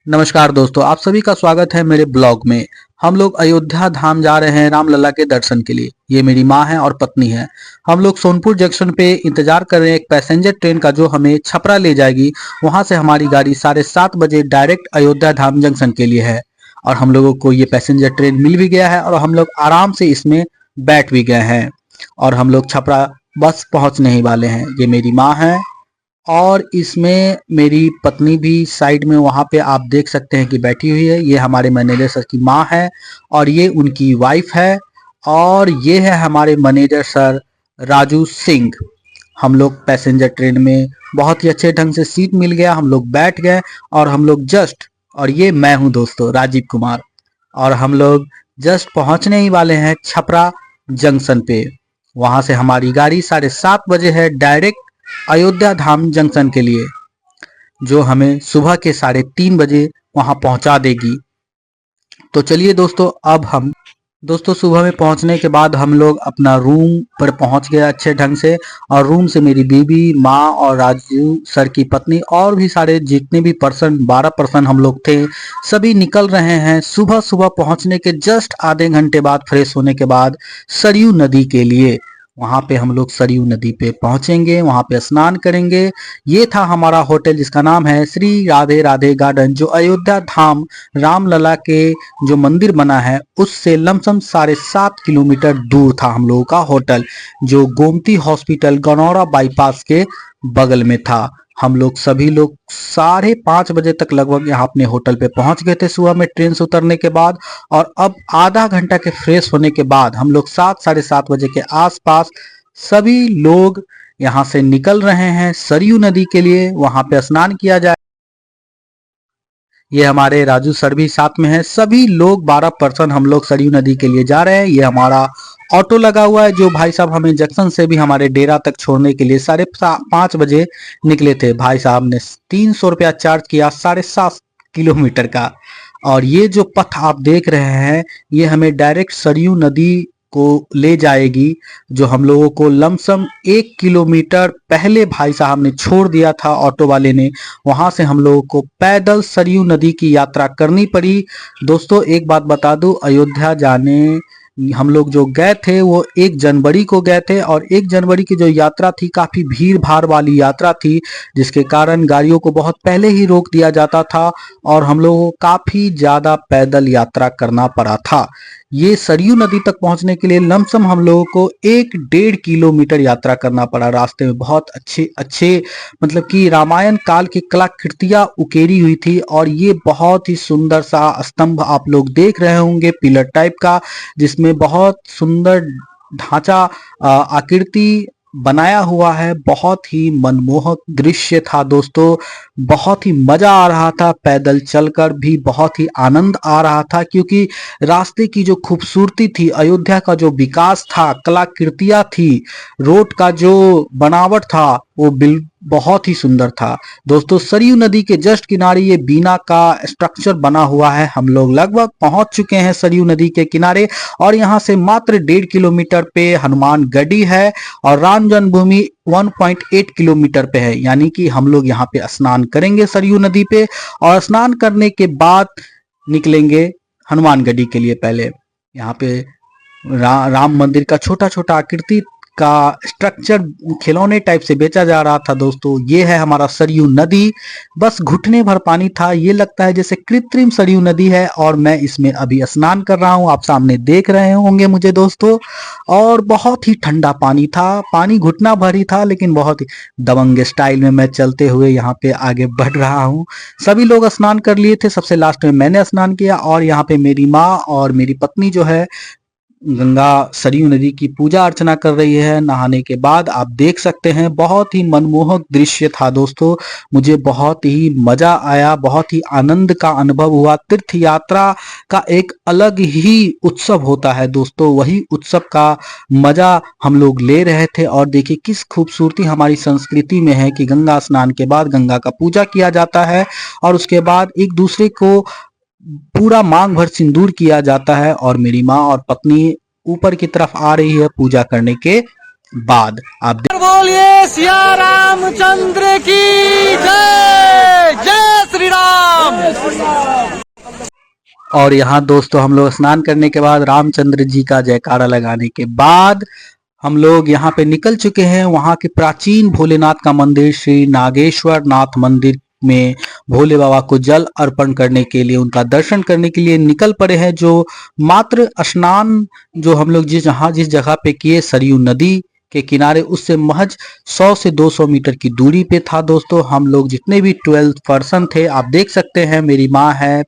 नमस्कार दोस्तों, आप सभी का स्वागत है मेरे ब्लॉग में। हम लोग अयोध्या धाम जा रहे हैं रामलला के दर्शन के लिए। ये मेरी माँ है और पत्नी है। हम लोग सोनपुर जंक्शन पे इंतजार कर रहे हैं एक पैसेंजर ट्रेन का जो हमें छपरा ले जाएगी। वहां से हमारी गाड़ी 7:30 बजे डायरेक्ट अयोध्या धाम जंक्शन के लिए है। और हम लोगों को ये पैसेंजर ट्रेन मिल भी गया है और हम लोग आराम से इसमें बैठ भी गए हैं। और हम लोग छपरा बस पहुंचने ही वाले हैं। ये मेरी माँ है और इसमें मेरी पत्नी भी साइड में वहाँ पे आप देख सकते हैं कि बैठी हुई है। ये हमारे मैनेजर सर की माँ है और ये उनकी वाइफ है। और ये है हमारे मैनेजर सर राजू सिंह। हम लोग पैसेंजर ट्रेन में बहुत ही अच्छे ढंग से सीट मिल गया, हम लोग बैठ गए और हम लोग जस्ट, और ये मैं हूँ दोस्तों राजीव कुमार, और हम लोग जस्ट पहुँचने ही वाले हैं छपरा जंक्शन पे। वहाँ से हमारी गाड़ी 7:30 बजे है डायरेक्ट अयोध्या धाम जंक्शन के लिए, जो हमें सुबह के 3:30 बजे वहां पहुंचा देगी। तो चलिए दोस्तों, अब हम सुबह में पहुंचने के बाद हम लोग अपना रूम पर पहुंच गए अच्छे ढंग से। और रूम से मेरी बीबी, माँ और राजू सर की पत्नी और भी सारे जितने भी पर्सन 12 पर्सन हम लोग थे, सभी निकल रहे हैं सुबह सुबह पहुंचने के जस्ट आधे घंटे बाद, फ्रेश होने के बाद सरयू नदी के लिए। वहां पे हम लोग सरयू नदी पे पहुंचेंगे, वहां पे स्नान करेंगे। ये था हमारा होटल जिसका नाम है श्री राधे राधे गार्डन, जो अयोध्या धाम रामलला के जो मंदिर बना है उससे लमसम 7.5 किलोमीटर दूर था हम लोगों का होटल, जो गोमती हॉस्पिटल गनौरा बाईपास के बगल में था। हम लोग सभी लोग 5:30 बजे तक लगभग यहाँ अपने होटल पे पहुंच गए थे सुबह में ट्रेन से उतरने के बाद। और अब आधा घंटा के फ्रेश होने के बाद हम लोग 7 साढ़े 7 बजे के आसपास सभी लोग यहाँ से निकल रहे हैं सरयू नदी के लिए। वहां पे स्नान किया जाए। ये हमारे राजू सर भी साथ में है। सभी लोग 12 पर्सन हम लोग सरयू नदी के लिए जा रहे हैं। ये हमारा ऑटो लगा हुआ है जो भाई साहब हमें जंक्शन से भी हमारे डेरा तक छोड़ने के लिए 5:30 बजे निकले थे। भाई साहब ने 300 रुपया चार्ज किया 7.5 किलोमीटर का। और ये जो पथ आप देख रहे हैं ये हमें डायरेक्ट सरयू नदी को ले जाएगी, जो हम लोगों को लमसम 1 किलोमीटर पहले भाई साहब ने छोड़ दिया था ऑटो वाले ने। वहां से हम लोगों को पैदल सरयू नदी की यात्रा करनी पड़ी। दोस्तों एक बात बता दूं, अयोध्या जाने हम लोग जो गए थे वो 1 जनवरी को गए थे और 1 जनवरी की जो यात्रा थी काफी भीड़ भाड़ वाली यात्रा थी, जिसके कारण गाड़ियों को बहुत पहले ही रोक दिया जाता था और हम लोगों को काफी ज्यादा पैदल यात्रा करना पड़ा था। ये सरयू नदी तक पहुंचने के लिए लमसम हम लोगों को 1-1.5 किलोमीटर यात्रा करना पड़ा। रास्ते में बहुत अच्छे अच्छे मतलब कि रामायण काल की कलाकृतियां उकेरी हुई थी। और ये बहुत ही सुंदर सा स्तंभ आप लोग देख रहे होंगे पिलर टाइप का, जिसमें बहुत सुंदर ढांचा आकृति बनाया हुआ है। बहुत ही मनमोहक दृश्य था दोस्तों। बहुत ही मजा आ रहा था, पैदल चलकर भी बहुत ही आनंद आ रहा था, क्योंकि रास्ते की जो खूबसूरती थी, अयोध्या का जो विकास था, कलाकृतियां थी, रोड का जो बनावट था वो बहुत ही सुंदर था दोस्तों। सरयू नदी के जस्ट किनारे ये बीना का स्ट्रक्चर बना हुआ है। हम लोग लगभग पहुंच चुके हैं सरयू नदी के किनारे और यहाँ से मात्र 1.5 किलोमीटर पे हनुमान गढ़ी है और राम जन्मभूमि 1.8 किलोमीटर पे है। यानी कि हम लोग यहाँ पे स्नान करेंगे सरयू नदी पे और स्नान करने के बाद निकलेंगे हनुमान गढ़ी के लिए। पहले यहाँ पे राम मंदिर का छोटा छोटा आकृति का स्ट्रक्चर खिलौने टाइप से बेचा जा रहा था दोस्तों। ये है हमारा सरयू नदी, बस घुटने भर पानी था। ये लगता है जैसे कृत्रिम सरयू नदी है और मैं इसमें अभी स्नान कर रहा हूँ, आप सामने देख रहे होंगे मुझे दोस्तों। और बहुत ही ठंडा पानी था, पानी घुटना भर ही था, लेकिन बहुत ही दबंग स्टाइल में मैं चलते हुए यहाँ पे आगे बढ़ रहा हूँ। सभी लोग स्नान कर लिए थे, सबसे लास्ट में मैंने स्नान किया। और यहाँ पे मेरी माँ और मेरी पत्नी जो है गंगा सरयू नदी की पूजा अर्चना कर रही है। नहाने के बाद आप देख सकते हैं बहुत ही मनमोहक दृश्य था दोस्तों। मुझे बहुत ही मजा आया, बहुत ही आनंद का अनुभव हुआ। तीर्थ यात्रा का एक अलग ही उत्सव होता है दोस्तों, वही उत्सव का मजा हम लोग ले रहे थे। और देखिए किस खूबसूरती हमारी संस्कृति में है कि गंगा स्नान के बाद गंगा का पूजा किया जाता है और उसके बाद एक दूसरे को पूरा मांग भर सिंदूर किया जाता है। और मेरी माँ और पत्नी ऊपर की तरफ आ रही है पूजा करने के बाद। आप बोलिए सिया रामचंद्र की जय, जय श्री राम। और यहाँ दोस्तों हम लोग स्नान करने के बाद रामचंद्र जी का जयकारा लगाने के बाद हम लोग यहाँ पे निकल चुके हैं वहाँ के प्राचीन भोलेनाथ का मंदिर श्री नागेश्वर नाथ मंदिर में भोले बाबा को जल अर्पण करने के लिए, उनका दर्शन करने के लिए निकल पड़े हैं। जो मात्र स्नान जो हम लोग जिस जगह पे किए सरयू नदी के किनारे, उससे महज 100 से 200 मीटर की दूरी पे था दोस्तों। हम लोग जितने भी 12 पर्सन थे, आप देख सकते हैं, मेरी माँ है,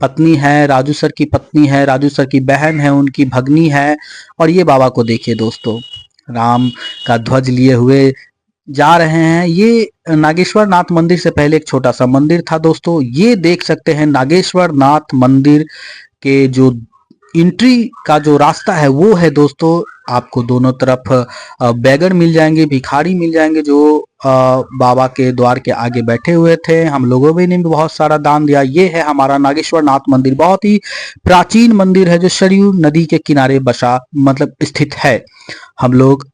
पत्नी है, राजू सर की पत्नी है, राजू सर की बहन है, उनकी भगनी है, और ये बाबा को देखिए दोस्तों, राम का ध्वज लिए हुए जा रहे हैं। ये नागेश्वर नाथ मंदिर से पहले एक छोटा सा मंदिर था दोस्तों। ये देख सकते हैं नागेश्वर नाथ मंदिर के जो एंट्री का जो रास्ता है वो है दोस्तों। आपको दोनों तरफ बैगर मिल जाएंगे, भिखारी मिल जाएंगे जो बाबा के द्वार के आगे बैठे हुए थे। हम लोगों ने भी बहुत सारा दान दिया। ये है हमारा नागेश्वर नाथ मंदिर, बहुत ही प्राचीन मंदिर है जो सरयू नदी के किनारे बसा मतलब स्थित है। हम लोग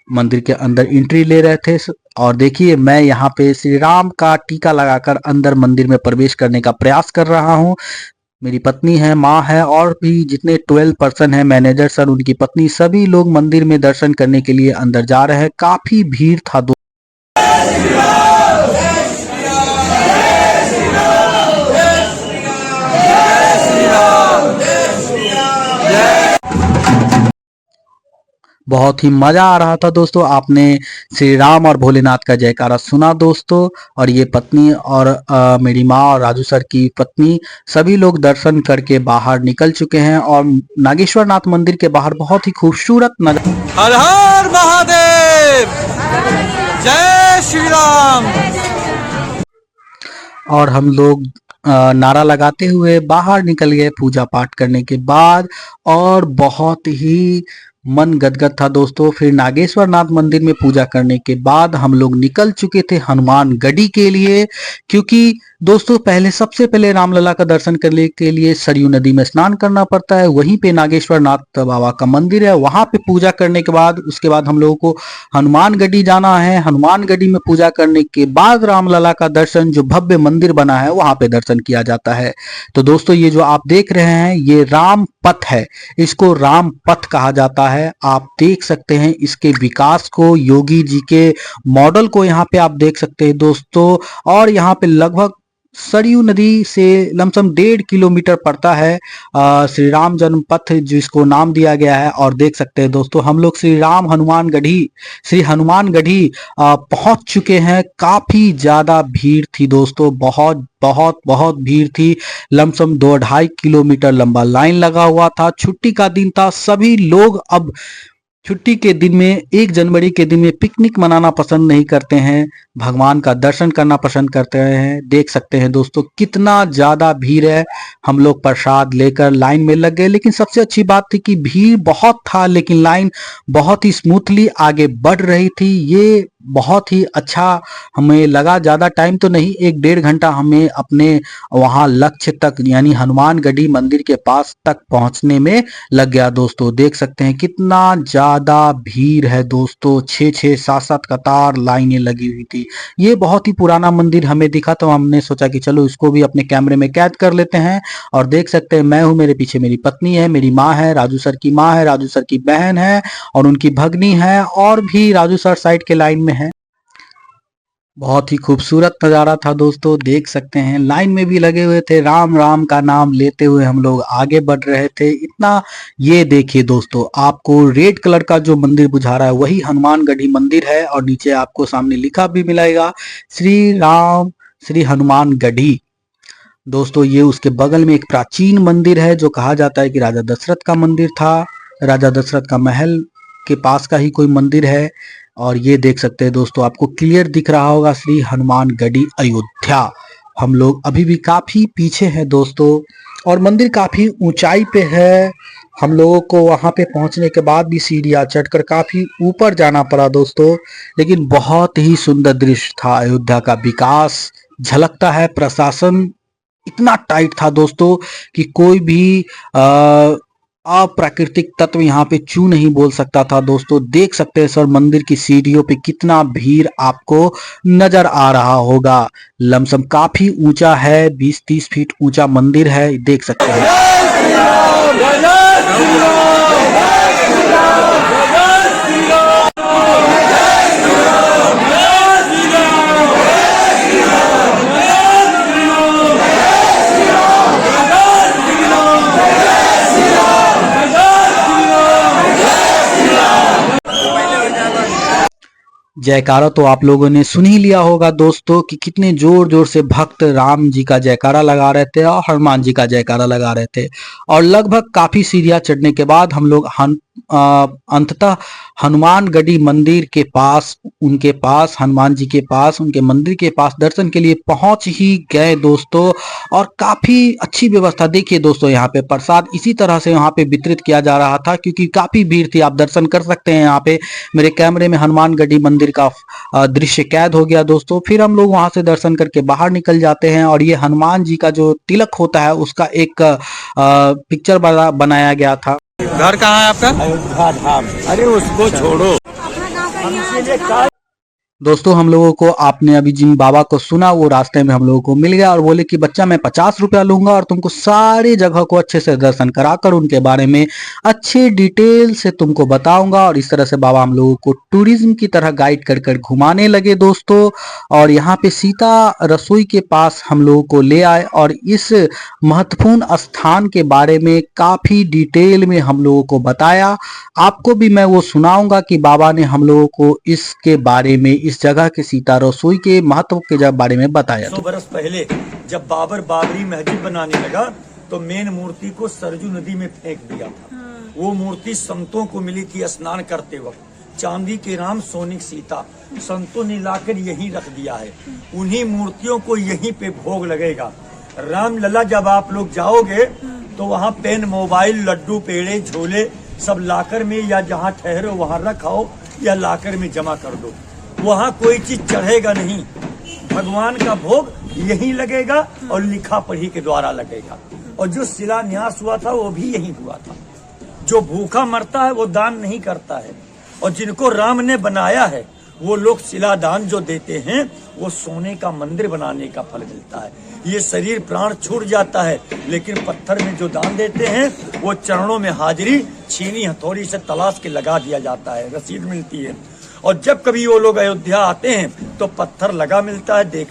मंदिर के अंदर एंट्री ले रहे थे और देखिए मैं यहाँ पे श्री राम का टीका लगाकर अंदर मंदिर में प्रवेश करने का प्रयास कर रहा हूँ। मेरी पत्नी है, माँ है, और भी जितने 12 पर्सन है, मैनेजर सर, उनकी पत्नी, सभी लोग मंदिर में दर्शन करने के लिए अंदर जा रहे हैं। काफी भीड़ था बहुत ही मजा आ रहा था दोस्तों। आपने श्री राम और भोलेनाथ का जयकारा सुना दोस्तों। और ये पत्नी और मेरी माँ और राजू सर की पत्नी सभी लोग दर्शन करके बाहर निकल चुके हैं। और नागेश्वर नाथ मंदिर के बाहर बहुत ही खूबसूरत नजारा। हर हर महादेव, जय श्री राम। और हम लोग नारा लगाते हुए बाहर निकल गए पूजा पाठ करने के बाद, और बहुत ही मन गदगद था दोस्तों। फिर नागेश्वर नाथ मंदिर में पूजा करने के बाद हम लोग निकल चुके थे हनुमान गढ़ी के लिए, क्योंकि दोस्तों सबसे पहले रामलला का दर्शन करने के लिए सरयू नदी में स्नान करना पड़ता है। वहीं पे नागेश्वर नाथ बाबा का मंदिर है, वहां पे पूजा करने के बाद उसके बाद हम लोगों को हनुमान गढ़ी जाना है। हनुमान गढ़ी में पूजा करने के बाद रामलला का दर्शन, जो भव्य मंदिर बना है, वहां पे दर्शन किया जाता है। तो दोस्तों ये जो आप देख रहे हैं ये राम पथ है, इसको राम पथ कहा जाता है। आप देख सकते हैं इसके विकास को, योगी जी के मॉडल को यहाँ पे आप देख सकते हैं दोस्तों। और यहाँ पे लगभग सरयू नदी से लमसम 1.5 किलोमीटर पड़ता है श्री राम जन्म पथ, जिसको नाम दिया गया है। और देख सकते हैं दोस्तों हम लोग श्री हनुमान गढ़ी पहुंच चुके हैं। काफी ज्यादा भीड़ थी दोस्तों, बहुत बहुत बहुत भीड़ थी। लमसम 2-2.5 किलोमीटर लंबा लाइन लगा हुआ था। छुट्टी का दिन था, सभी लोग अब छुट्टी के दिन में, 1 जनवरी के दिन में पिकनिक मनाना पसंद नहीं करते हैं, भगवान का दर्शन करना पसंद करते हैं। देख सकते हैं दोस्तों कितना ज्यादा भीड़ है। हम लोग प्रसाद लेकर लाइन में लग गए, लेकिन सबसे अच्छी बात थी कि भीड़ बहुत था लेकिन लाइन बहुत ही स्मूथली आगे बढ़ रही थी। ये बहुत ही अच्छा हमें लगा। ज्यादा टाइम तो नहीं, 1-1.5 घंटा हमें अपने वहां लक्ष्य तक यानी हनुमान गढ़ी मंदिर के पास तक पहुंचने में लग गया दोस्तों। देख सकते हैं कितना ज्यादा भीड़ है दोस्तों, 6-6 7-7 कतार लाइनें लगी हुई थी। ये बहुत ही पुराना मंदिर हमें दिखा, तो हमने सोचा कि चलो इसको भी अपने कैमरे में कैद कर लेते हैं। और देख सकते हैं मैं हूं, मेरे पीछे मेरी पत्नी है, मेरी माँ है, राजू सर की माँ है, राजू सर की बहन है, और उनकी भगनी है, और भी राजू सर साइड के लाइन में है। बहुत ही खूबसूरत नज़ारा था दोस्तों। देख सकते हैं लाइन में भी लगे हुए थे, राम राम का नाम लेते हुए हम लोग आगे बढ़ रहे थे इतना। ये देखिए दोस्तों, आपको रेड कलर का जो मंदिर बुझा रहा है वही हनुमान गढ़ी मंदिर है, और नीचे आपको सामने लिखा भी मिलेगा श्री राम श्री हनुमान गढ़ी। दोस्तों ये उसके बगल में एक प्राचीन मंदिर है जो कहा जाता है कि राजा दशरथ का मंदिर था, राजा दशरथ का महल के पास का ही कोई मंदिर है। और ये देख सकते हैं दोस्तों, आपको क्लियर दिख रहा होगा श्री हनुमान गढ़ी अयोध्या। हम लोग अभी भी काफी पीछे हैं दोस्तों, और मंदिर काफी ऊंचाई पे है। हम लोगों को वहां पे पहुंचने के बाद भी सीढ़ियां चढ़कर काफी ऊपर जाना पड़ा दोस्तों, लेकिन बहुत ही सुंदर दृश्य था। अयोध्या का विकास झलकता है। प्रशासन इतना टाइट था दोस्तों कि कोई भी अप्राकृतिक तत्व यहाँ पे चू नहीं बोल सकता था दोस्तों। देख सकते हैं सर मंदिर की सीढ़ियों पे कितना भीड़ आपको नजर आ रहा होगा। लमसम काफी ऊंचा है, 20-30 फीट ऊंचा मंदिर है, देख सकते हैं। जयकारा तो आप लोगों ने सुन ही लिया होगा दोस्तों कि कितने जोर जोर से भक्त राम जी का जयकारा लगा रहे थे और हनुमान जी का जयकारा लगा रहे थे। और लगभग काफी सीढ़ियां चढ़ने के बाद हम लोग अंततः हनुमान गढ़ी मंदिर के पास, उनके पास, हनुमान जी के पास, उनके मंदिर के पास दर्शन के लिए पहुंच ही गए दोस्तों। और काफी अच्छी व्यवस्था, देखिए दोस्तों यहाँ पे प्रसाद इसी तरह से यहाँ पे वितरित किया जा रहा था क्योंकि काफी भीड़ थी। आप दर्शन कर सकते हैं यहाँ पे, मेरे कैमरे में हनुमान गढ़ी मंदिर का दृश्य कैद हो गया दोस्तों। फिर हम लोग वहां से दर्शन करके बाहर निकल जाते हैं और ये हनुमान जी का जो तिलक होता है उसका एक पिक्चर बनाया गया था। घर कहाँ है आपका? अयोध्या धाम। अरे उसको छोड़ो। दोस्तों हम लोगों को, आपने अभी जिन बाबा को सुना वो रास्ते में हम लोगों को मिल गया और बोले कि बच्चा मैं 50 रुपया लूंगा और तुमको सारी जगह को अच्छे से दर्शन कराकर उनके बारे में अच्छे डिटेल से तुमको बताऊंगा। और इस तरह से बाबा हम लोगों को टूरिज्म की तरह गाइड कर कर घुमाने लगे दोस्तों। और यहाँ पे सीता रसोई के पास हम लोगों को ले आए और इस महत्वपूर्ण स्थान के बारे में काफी डिटेल में हम लोगों को बताया। आपको भी मैं वो सुनाऊंगा कि बाबा ने हम लोगों को इसके बारे में, इस जगह के सीता रसोई के महत्व के बारे में बताया। 100 बरस पहले जब बाबर बाबरी मस्जिद बनाने लगा तो मेन मूर्ति को सरजू नदी में फेंक दिया था। वो मूर्ति संतों को मिली थी स्नान करते वक्त। चांदी के राम, सोने की सीता, संतों ने लाकर यहीं रख दिया है। उन्हीं मूर्तियों को यहीं पे भोग लगेगा। रामलला जब आप लोग जाओगे तो वहाँ पेन, मोबाइल, लड्डू, पेड़े, झोले सब लाकर में, या जहाँ ठहरो वहाँ रखाओ या लाकर में जमा कर दो। वहाँ कोई चीज चढ़ेगा नहीं। भगवान का भोग यहीं लगेगा और लिखा पढ़ी के द्वारा लगेगा। और जो शिलान्यास हुआ था वो भी यहीं हुआ था। जो भूखा मरता है वो दान नहीं करता है, और जिनको राम ने बनाया है वो लोग शिलादान जो देते हैं वो सोने का मंदिर बनाने का फल मिलता है। ये शरीर प्राण छूट जाता है, लेकिन पत्थर में जो दान देते हैं वो चरणों में हाजिरी छीनी हथौड़ी से तलाश के लगा दिया जाता है, रसीद मिलती है। और जब कभी वो लोग अयोध्या आते हैं तो पत्थर लगा मिलता है। देख,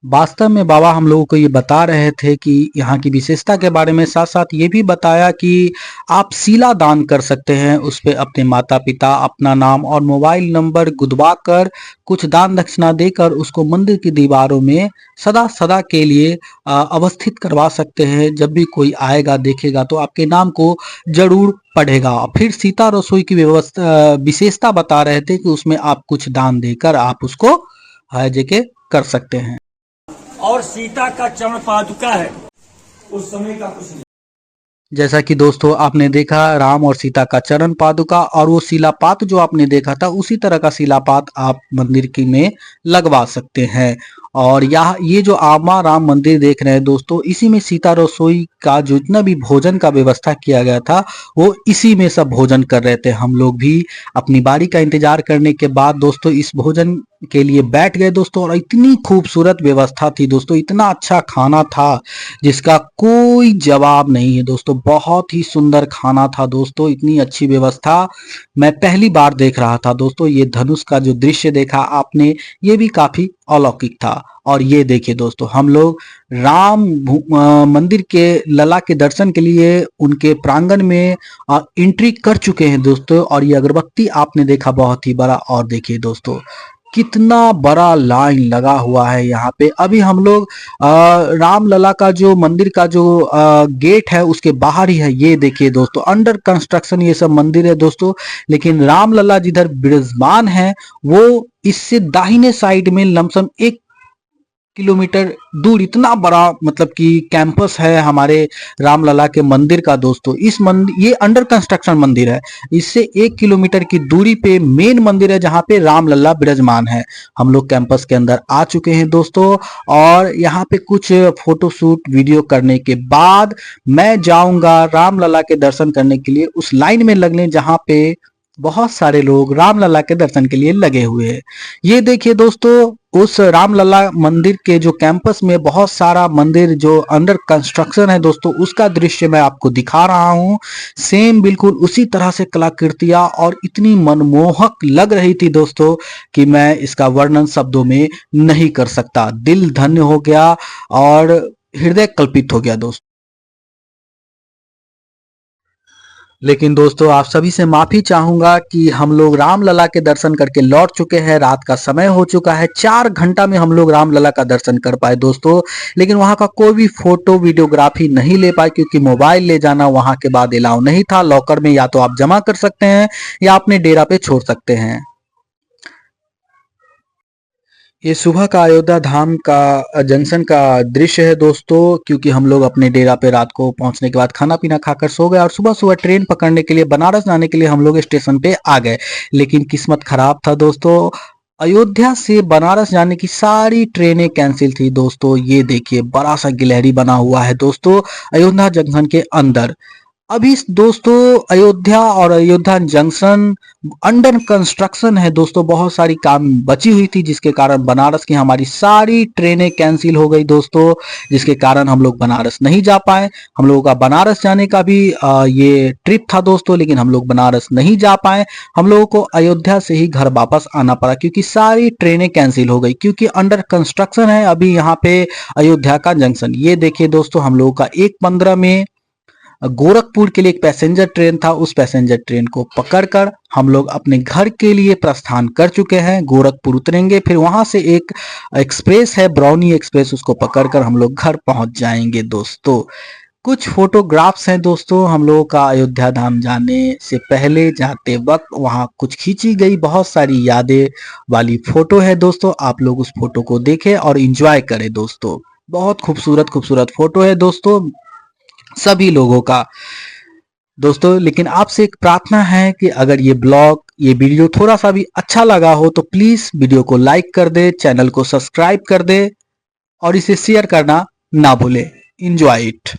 वास्तव में बाबा हम लोगों को ये बता रहे थे कि यहाँ की विशेषता के बारे में, साथ साथ ये भी बताया कि आप शिला दान कर सकते हैं। उस पे अपने माता पिता, अपना नाम और मोबाइल नंबर गुदवा कर कुछ दान दक्षिणा देकर उसको मंदिर की दीवारों में सदा सदा के लिए अवस्थित करवा सकते हैं। जब भी कोई आएगा देखेगा तो आपके नाम को जरूर पढ़ेगा। फिर सीता रसोई की व्यवस्था, विशेषता बता रहे थे कि उसमें आप कुछ दान देकर आप उसको जगह कर सकते हैं। और सीता का चरण पादुका है, उस समय का कुछ नहीं। जैसा कि दोस्तों आपने देखा राम और सीता का चरण पादुका, और वो शिलापात जो आपने देखा था उसी तरह का शिलापात आप मंदिर की में लगवा सकते हैं। और यहाँ ये जो आमा राम मंदिर देख रहे हैं दोस्तों, इसी में सीता रसोई का जितना भी भोजन का व्यवस्था किया गया था वो इसी में सब भोजन कर रहे थे। हम लोग भी अपनी बारी का इंतजार करने के बाद दोस्तों इस भोजन के लिए बैठ गए दोस्तों। और इतनी खूबसूरत व्यवस्था थी दोस्तों, इतना अच्छा खाना था जिसका कोई जवाब नहीं है दोस्तों। बहुत ही सुंदर खाना था दोस्तों, इतनी अच्छी व्यवस्था मैं पहली बार देख रहा था दोस्तों। ये धनुष का जो दृश्य देखा आपने, ये भी काफी अलौकिक था। और ये देखिए दोस्तों, हम लोग राम मंदिर के लला के दर्शन के लिए उनके प्रांगण में एंट्री कर चुके हैं दोस्तों। और ये अगरबत्ती आपने देखा बहुत ही बड़ा, और देखिए दोस्तों कितना बड़ा लाइन लगा हुआ है यहाँ पे। अभी हम लोग रामलला का जो मंदिर का जो गेट है उसके बाहर ही है। ये देखिए दोस्तों, अंडर कंस्ट्रक्शन ये सब मंदिर है दोस्तों। लेकिन रामलला जिधर विराजमान है वो इससे दाहिने साइड में लमसम 1 किलोमीटर दूर इतना बड़ा मतलब कि कैंपस है हमारे रामलला के मंदिर का दोस्तों। इस मंदिर, ये अंडर कंस्ट्रक्शन मंदिर है। इससे 1 किलोमीटर की दूरी पे मेन मंदिर है जहाँ पे रामलला विराजमान है। हम लोग कैंपस के अंदर आ चुके हैं दोस्तों, और यहाँ पे कुछ फोटो शूट वीडियो करने के बाद मैं जाऊंगा रामलला के दर्शन करने के लिए उस लाइन में लगने जहाँ पे बहुत सारे लोग रामलला के दर्शन के लिए लगे हुए हैं। ये देखिए दोस्तों, उस रामलला मंदिर के जो कैंपस में बहुत सारा मंदिर जो अंडर कंस्ट्रक्शन है दोस्तों, उसका दृश्य मैं आपको दिखा रहा हूँ। सेम बिल्कुल उसी तरह से कलाकृतियां, और इतनी मनमोहक लग रही थी दोस्तों कि मैं इसका वर्णन शब्दों में नहीं कर सकता। दिल धन्य हो गया और हृदय कल्पित हो गया दोस्तों। लेकिन दोस्तों आप सभी से माफी चाहूंगा कि हम लोग रामलला के दर्शन करके लौट चुके हैं। रात का समय हो चुका है, 4 घंटा में हम लोग रामलला का दर्शन कर पाए दोस्तों। लेकिन वहां का कोई भी फोटो वीडियोग्राफी नहीं ले पाए क्योंकि मोबाइल ले जाना वहां के बाद अलाउ नहीं था। लॉकर में या तो आप जमा कर सकते हैं या अपने डेरा पे छोड़ सकते हैं। ये सुबह का अयोध्या धाम का जंक्शन का दृश्य है दोस्तों, क्योंकि हम लोग अपने डेरा पे रात को पहुंचने के बाद खाना पीना खाकर सो गए और सुबह सुबह ट्रेन पकड़ने के लिए बनारस जाने के लिए हम लोग स्टेशन पे आ गए। लेकिन किस्मत खराब था दोस्तों, अयोध्या से बनारस जाने की सारी ट्रेनें कैंसिल थी दोस्तों। ये देखिए बड़ा सा गिलहरी बना हुआ है दोस्तों अयोध्या जंक्शन के अंदर। अभी दोस्तों अयोध्या और अयोध्या जंक्शन अंडर कंस्ट्रक्शन है दोस्तों। बहुत सारी काम बची हुई थी जिसके कारण बनारस की हमारी सारी ट्रेनें कैंसिल हो गई दोस्तों, जिसके कारण हम लोग बनारस नहीं जा पाए। हम लोगों का बनारस जाने का भी ये ट्रिप था दोस्तों, लेकिन हम लोग बनारस नहीं जा पाए। हम लोगों को अयोध्या से ही घर वापस आना पड़ा क्योंकि सारी ट्रेनें कैंसिल हो गई, क्योंकि अंडर कंस्ट्रक्शन है अभी यहाँ पे अयोध्या का जंक्शन। ये देखिए दोस्तों, हम लोगों का 1:15 में गोरखपुर के लिए एक पैसेंजर ट्रेन था। उस पैसेंजर ट्रेन को पकड़कर हम लोग अपने घर के लिए प्रस्थान कर चुके हैं। गोरखपुर उतरेंगे, फिर वहां से एक एक्सप्रेस है ब्राउनी एक्सप्रेस, उसको पकड़कर हम लोग घर पहुंच जाएंगे दोस्तों। कुछ फोटोग्राफ्स हैं दोस्तों हम लोगों का अयोध्या धाम जाने से पहले जाते वक्त वहां कुछ खींची गई बहुत सारी यादें वाली फोटो है दोस्तों। आप लोग उस फोटो को देखें और एंजॉय करें दोस्तों। बहुत खूबसूरत खूबसूरत फोटो है दोस्तों सभी लोगों का दोस्तों। लेकिन आपसे एक प्रार्थना है कि अगर ये ब्लॉग, ये वीडियो थोड़ा सा भी अच्छा लगा हो तो प्लीज वीडियो को लाइक कर दे, चैनल को सब्सक्राइब कर दे और इसे शेयर करना ना भूले। Enjoy it.